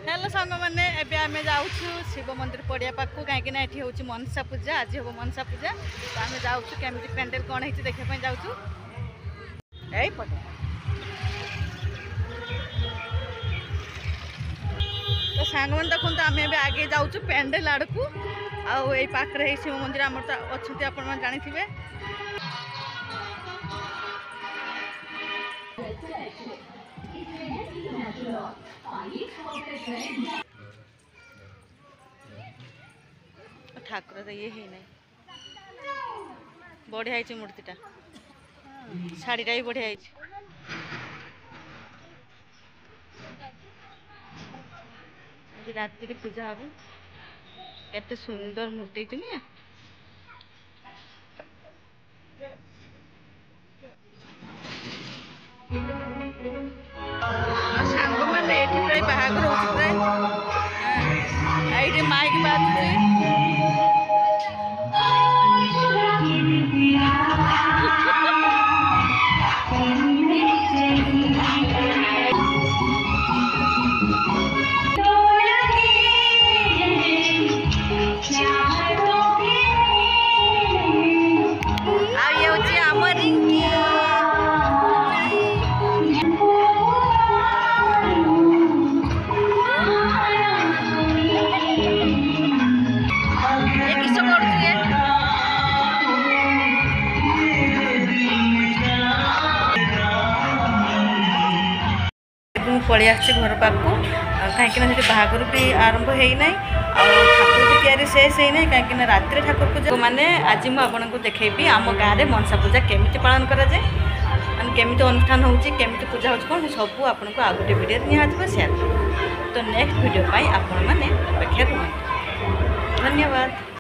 Hello सांग मैंने एबे आम जाऊँ शिव मंदिर पड़िया पाक कहीं ये हूँ मनसा पूजा आज हम मनसा पूजा तो आम जाऊँ केमी पेंडेल कौन है देखा जाऊँ पटे तो सांग मैंने देखो आम ए आगे जाऊँ पेंडेल आड़ को आई पाखे शिव मंदिर आम तो अच्छा आप जानी ठाकुर तो ये है नहीं बढ़िया है मूर्तिटा शाढ़ीटा भी बढ़िया है राति पूजा हम केते सुंदर मूर्ति नहीं सांग मैंने ये प्राय बाहर हो प्राय माइक बाजुचे पलि आसी घर पाक कहीं बाहागर भी आरंभ होना ठाकुर भी तैयारी शेष होना कहीं राति ठाकुर पूजा मैंने आज मुझे देखी आम गाँव में मनसा पूजा केमी पालन कराए माने केमी अनुष्ठान होमी पूजा हो सब आपको आ गए वीडियो निहाज सेयार तो नेक्स्ट वीडियो आपण मैंने अपेक्षा रुहतु धन्यवाद।